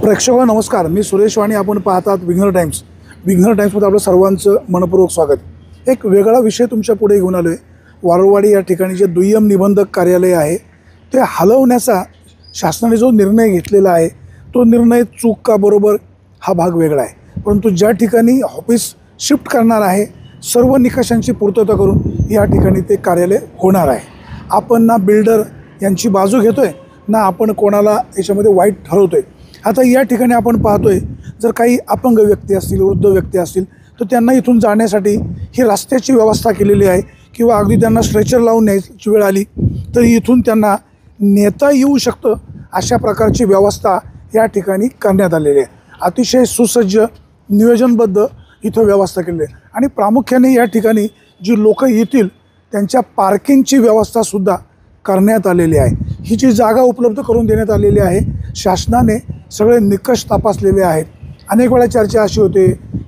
प्रेक्षक नमस्कार, मी सुरेश वाणी. आपण पाहतात विघ्नर टाइम्स. विघ्नर टाइम्समध्ये आपलं सर्वांचं मनपूर्वक स्वागत. एक वेगळा विषय तुमच्या पुढे घेऊन आलो आहे. वारुळवाडी या ठिकाणी जे दुय्यम निबंधक कार्यालय आहे ते हलवण्याचा शासनाने जो निर्णय घेतलेला आहे तो निर्णय चूक का बरोबर हा भाग वेगळा आहे. परंतु ज्या ठिकाणी ऑफिस शिफ्ट करणार आहे सर्व निकषांची पूर्तता करून या ठिकाणी ते कार्यालय होणार आहे. आपण ना बिल्डर यांची बाजू घेतोय ना आपण कोणाला याच्यामध्ये वाईट ठरवतोय. आता या ठिकाणी आपण पाहतोय जर काही अपंग व्यक्ती असतील, वृद्ध व्यक्ती असतील तर त्यांना इथून जाण्यासाठी ही रस्त्याची व्यवस्था केलेली आहे किंवा अगदी त्यांना स्ट्रेचर लावून न्यायची वेळ आली तर इथून त्यांना नेता येऊ शकतं अशा प्रकारची व्यवस्था या ठिकाणी करण्यात आलेली आहे. अतिशय सुसज्ज नियोजनबद्ध इथं व्यवस्था केलेली आहे आणि प्रामुख्याने या ठिकाणी जी लोक येतील त्यांच्या पार्किंगची व्यवस्थासुद्धा करण्यात आलेली आहे. ही जी जागा उपलब्ध करून देण्यात आलेली आहे शासनाने सगळे निकष तपासलेले आहेत. अनेक वेळा चर्चा अशी होते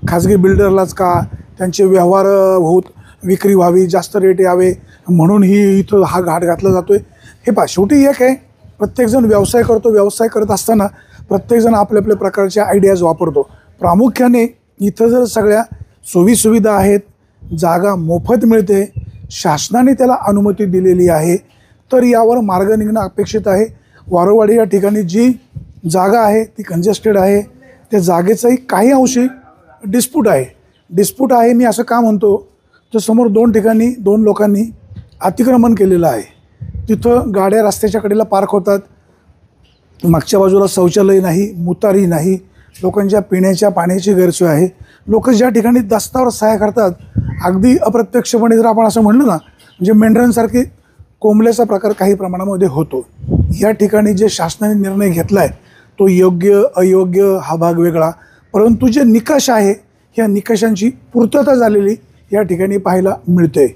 खाजगी बिल्डरलाच का त्यांचे व्यवहार होत विक्री व्हावी, जास्त रेट यावे म्हणून ही इथं हा घाट घातला जातो आहे. हे पहा, शेवटी एक आहे, प्रत्येकजण व्यवसाय करतो. व्यवसाय करत असताना प्रत्येकजण आपल्या आपल्या प्रकारच्या आयडियाज वापरतो. प्रामुख्याने इथं जर सगळ्या सोयीसुविधा आहेत, जागा मोफत मिळते, शासनाने त्याला अनुमती दिलेली आहे तर यावर मार्ग निघणं अपेक्षित आहे. वारुळवाडी या ठिकाणी जी जागा आहे ती कंजेस्टेड आहे. त्या जागेचाही काही अंशी डिस्प्यूट आहे. मी असं का म्हणतो तर समोर दोन ठिकाणी दोन लोकांनी अतिक्रमण केलेलं आहे. तिथं गाड्या रस्त्याच्या कडेला पार्क होतात. मागच्या बाजूला शौचालय नाही, मुतारी नाही, लोकांच्या पिण्याच्या पाण्याची गैरसोय आहे. लोक ज्या ठिकाणी दस्तावर सहाय्य करतात अगदी अप्रत्यक्षपणे जर आपण असं म्हणलं ना म्हणजे मेंढरांसारखी कोंबल्याचा प्रकार काही प्रमाणामध्ये होतो. या ठिकाणी जे शासनाने निर्णय घेतला आहे तो योग्य अयोग्य हा भाग वेगळा, परंतु जे निकष आहे ह्या निकषांची पूर्तता झालेली या ठिकाणी पाहायला मिळते.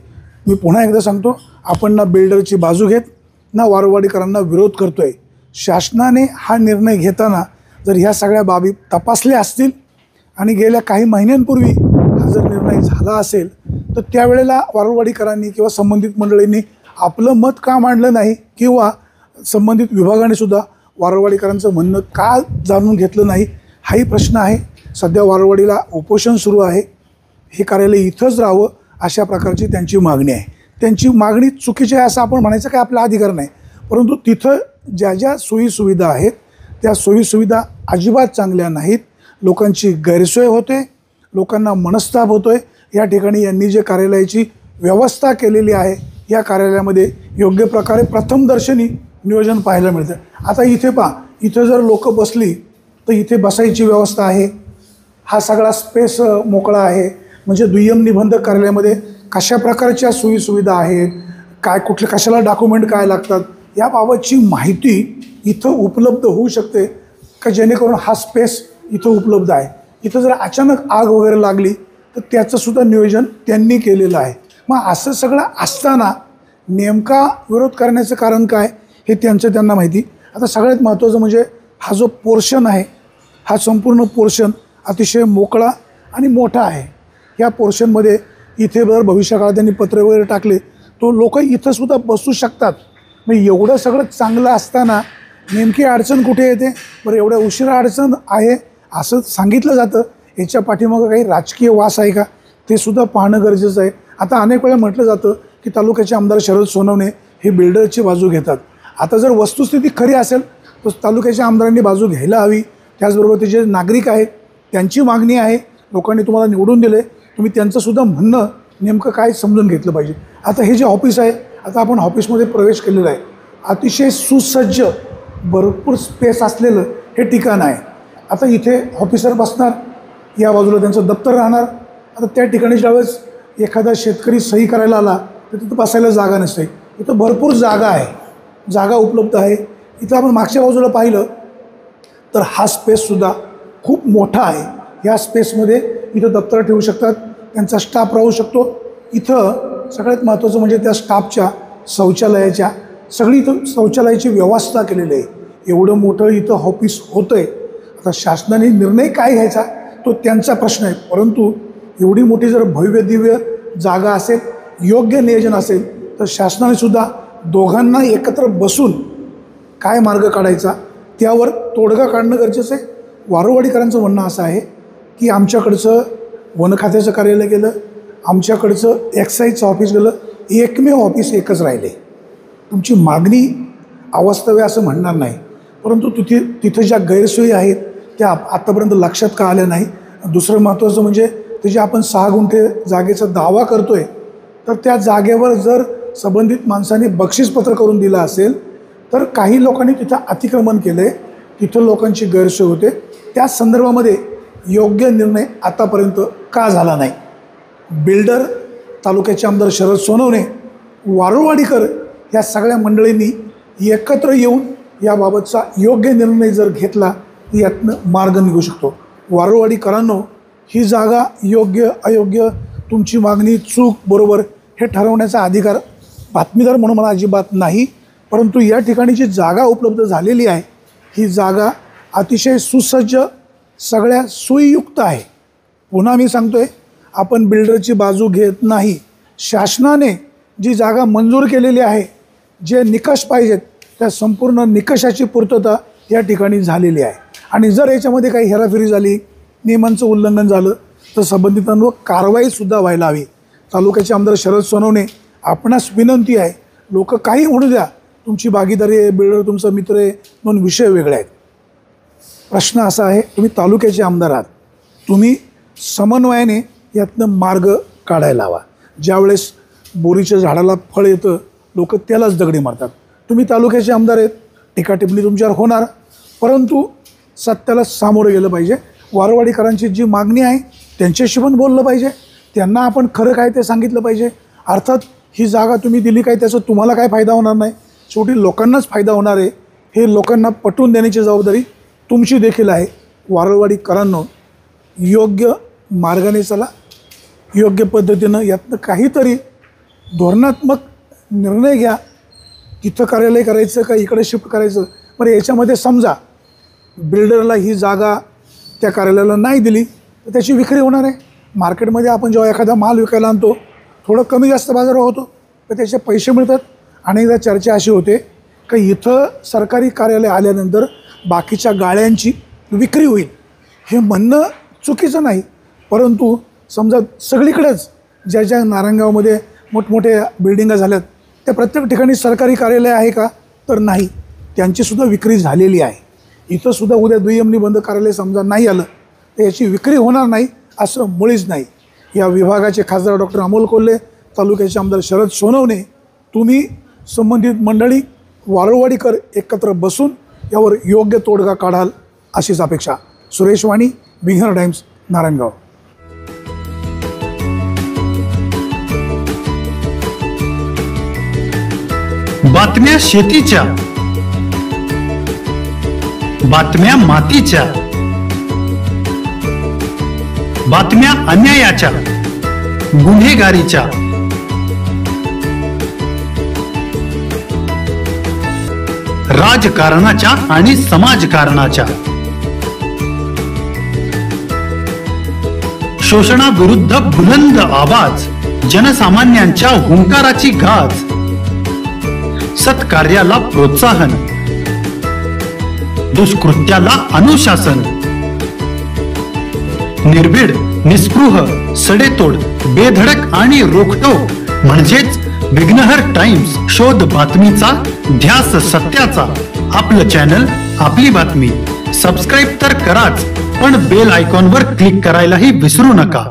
मी पुन्हा एकदा सांगतो, आपण ना बिल्डरची बाजू घेत ना वारुळवाडीकरांना विरोध करतो आहे. शासनाने हा निर्णय घेताना जर ह्या सगळ्या बाबी तपासल्या असतील आणि गेल्या काही महिन्यांपूर्वी हा जर निर्णय झाला असेल तर त्यावेळेला वारुळवाडीकरांनी किंवा संबंधित मंडळींनी आपलं मत का मांडलं नाही किंवा संबंधित विभागाने सुद्धा वारुळवाडीकरांचं म्हणणं का जाणून घेतलं नाही हाही प्रश्न आहे. सध्या वारुळवाडीला उपोषण सुरू आहे. हे कार्यालय इथंच राहावं अशा प्रकारची त्यांची मागणी आहे. त्यांची मागणी चुकीची आहे असं आपण म्हणायचं काही आपला अधिकार नाही, परंतु तिथं ज्या ज्या सोयीसुविधा आहेत त्या सोयीसुविधा अजिबात चांगल्या नाहीत. लोकांची गैरसोय होते, लोकांना मनस्ताप होतो आहे. या ठिकाणी यांनी जे कार्यालयाची व्यवस्था केलेली आहे या कार्यालयामध्ये योग्य प्रकारे प्रथमदर्शनी नियोजन पाहायला मिळतं. आता इथे पहा, इथं जर लोक बसली तर इथे बसायची व्यवस्था आहे. हा सगळा स्पेस मोकळा आहे. म्हणजे दुय्यम निबंधक कार्यालयामध्ये कशा प्रकारच्या सोयीसुविधा आहेत, काय कुठले कशाला डॉक्युमेंट काय लागतात याबाबतची माहिती इथं उपलब्ध होऊ शकते का जेणेकरून हा स्पेस इथं उपलब्ध आहे. इथं जर अचानक आग वगैरे लागली तर त्याचंसुद्धा नियोजन त्यांनी केलेलं आहे. मग असं सगळं असताना नेमका विरोध करण्याचं कारण काय हे त्यांना माहिती. आता सगळ्यात महत्त्वाचं म्हणजे हा जो पोर्शन आहे हा संपूर्ण पोर्शन अतिशय मोकळा आणि मोठा आहे. या पोर्शनमध्ये इथे जर भविष्यकाळात त्यांनी पत्रे वगैरे टाकले तो लोक इथंसुद्धा बसू शकतात. मग एवढं सगळं चांगलं असताना नेमकी अडचण कुठे येते बरं? एवढ्या उशिरा अडचण आहे असं सांगितलं जातं. याच्या पाठीमागं काही राजकीय वास आहे का ते सुद्धा पाहणं गरजेचं आहे. आता अनेक वेळा म्हटलं जातं की तालुक्याचे आमदार शरद सोनवणे हे बिल्डरची बाजू घेतात. आता जर वस्तुस्थिती खरी असेल तर तालुक्याच्या आमदारांनी बाजू घ्यायला हवी. त्याचबरोबर ते जे नागरिक आहेत त्यांची मागणी आहे, लोकांनी तुम्हाला निवडून दिले, तुम्ही त्यांचंसुद्धा म्हणणं नेमकं काय समजून घेतलं पाहिजे. आता हे जे ऑफिस आहे, आता आपण ऑफिसमध्ये प्रवेश केलेला आहे. अतिशय सुसज्ज भरपूर स्पेस असलेलं हे ठिकाण आहे. आता इथे ऑफिसर बसणार, या बाजूला त्यांचं दप्तर राहणार. आता त्या ठिकाणी ज्यावेळेस एखादा शेतकरी सही करायला आला तर तिथं बसायला जागा नसते. इथं भरपूर जागा आहे, जागा उपलब्ध आहे. इथं आपण मागच्या बाजूला पाहिलं तर हा स्पेससुद्धा खूप मोठा आहे. या स्पेसमध्ये इथं दप्तर ठेवू शकतात, त्यांचा स्टाफ राहू शकतो. इथं सगळ्यात महत्त्वाचं म्हणजे त्या स्टाफच्या शौचालयाच्या सगळी इथं शौचालयाची व्यवस्था केलेली आहे. एवढं मोठं इथं ऑफिस होतं आहे. आता शासनाने निर्णय काय घ्यायचा तो त्यांचा प्रश्न आहे, परंतु एवढी मोठी जर भव्य दिव्य जागा असेल, योग्य नियोजन असेल तर शासनाने सुद्धा दोघांना एकत्र बसून काय मार्ग काढायचा त्यावर तोडगा काढणं गरजेचं आहे. वारवाडीकरांचं म्हणणं असं आहे की आमच्याकडचं वन खात्याचं कार्यालय गेलं, आमच्याकडचं एक्साईजचं ऑफिस गेलं, एकमेव ऑफिस एकच राहिले. तुमची मागणी अवास्तव आहे असं म्हणणार नाही, परंतु तिथं ज्या गैरसोयी आहेत त्या आत्तापर्यंत लक्षात का आल्या नाही. दुसरं महत्त्वाचं म्हणजे ते जे आपण 6 गुंठे जागेचा दावा करतो आहे, तर त्या जागेवर जर संबंधित माणसाने बक्षीसपत्र करून दिलं असेल तर काही लोकांनी तिथं अतिक्रमण केलं आहे, तिथं लोकांची गैरसोय होते. त्या संदर्भामध्ये योग्य निर्णय आतापर्यंत का झाला नाही. बिल्डर, तालुक्याचे आमदार शरद सोनवणे, वारुवाडीकर या सगळ्या मंडळींनी एकत्र येऊन याबाबतचा योग्य निर्णय जर घेतला तर यातनं मार्ग निघू शकतो. वारुवाडीकरांनो, ही जागा योग्य अयोग्य, तुमची मागणी चूक बरोबर हे ठरवण्याचा अधिकार बातमीदार म्हणून मला अजिबात नाही, परंतु या ठिकाणी जी जागा उपलब्ध झालेली आहे ही जागा अतिशय सुसज्ज, सगळ्या सोयीयुक्त आहे. पुन्हा मी सांगतो आहे, आपण बिल्डरची बाजू घेत नाही. शासनाने जी जागा मंजूर केलेली आहे, जे निकष पाहिजेत त्या संपूर्ण निकषाची पूर्तता या ठिकाणी झालेली आहे. आणि जर याच्यामध्ये काही हेराफेरी झाली, नियमांचं उल्लंघन झालं तर संबंधितांवर कारवाईसुद्धा व्हायला हवी. तालुक्याचे आमदार शरद सोनवणे, आपणास विनंती आहे, लोक काही म्हणू द्या, तुमची भागीदारी आहे, बिल्डर तुमचा मित्र आहे, म्हणून विषय वेगळे आहेत. प्रश्न असा आहे, तुम्ही तालुक्याचे आमदार आहात, तुम्ही समन्वयाने यातनं मार्ग काढायला हवा. ज्यावेळेस बोरीच्या झाडाला फळ येतं लोक त्यालाच दगडी मारतात. तुम्ही तालुक्याचे आमदार आहेत, टीकाटिप्पणी तुमच्यावर होणार, परंतु सत्याला सामोरं गेलं पाहिजे. वारवाडीकरांची जी मागणी आहे त्यांच्याशी पण बोललं पाहिजे, त्यांना आपण खरं काय ते सांगितलं पाहिजे. अर्थात ही जागा तुम्ही दिली काय त्याचा तुम्हाला काय फायदा होणार नाही, शेवटी लोकांनाच फायदा होणार आहे. हे लोकांना पटवून देण्याची जबाबदारी तुमची देखील आहे. वारवाडीकरांनो, योग्य मार्गाने चला, योग्य पद्धतीनं यातनं काहीतरी धोरणात्मक निर्णय घ्या. इथं कार्यालय करायचं का इकडे शिफ्ट करायचं. बरं, याच्यामध्ये समजा बिल्डरला ही जागा त्या कार्यालयाला नाही दिली तर त्याची विक्री होणार आहे. मार्केटमध्ये आपण जेव्हा एखादा माल विकायला आणतो, थोडं कमी जास्त बाजारभाव होतो, तर त्याचे पैसे मिळतात. अनेकदा चर्चा अशी होते की इथं सरकारी कार्यालय आल्यानंतर बाकीच्या गाळ्यांची विक्री होईल. हे म्हणणं चुकीचं नाही, परंतु समजा सगळीकडेच ज्या ज्या नारायणगावमध्ये मोठमोठ्या बिल्डिंगा झाल्यात त्या प्रत्येक ठिकाणी सरकारी कार्यालय आहे का, तर नाही, त्यांचीसुद्धा विक्री झालेली आहे. इथंसुद्धा उद्या दुय्यम निबंध कार्यालय समजा नाही आलं तर याची विक्री होणार नाही असं मुळीच नाही. या विभागाचे खासदार डॉक्टर अमोल कोल्हे, तालुक्याचे आमदार शरद सोनवणे, तुम्ही संबंधित मंडळी वारवाडीकर एकत्र बसून यावर योग्य तोडगा काढाल अशीच अपेक्षा. सुरेश वाणी, विघ्नर टाइम्स, नारायणगाव. बातम्या शेतीच्या, बातम्या मातीच्या, बातम्या अन्यायाच्या, गुन्हेगारीच्या, राजकारणाच्या आणि समाजकारणाच्या, शोषणाविरुद्ध बुलंद आवाज, जनसामान्यांच्या हुंकाराची गाज, सत्कार्याला प्रोत्साहन, दुष्कृत्याला अनुशासन, निर्भीड, निस्पृह, सडेतोड, बेधडक आणि रोखटोक म्हणजेच विघ्नहर टाइम्स. शोध बातमीचा, ध्यास सत्याचा. आपलं चॅनल, आपली बातमी. सबस्क्राईब तर कराच, पण बेल आयकॉनवर क्लिक करायलाही विसरू नका.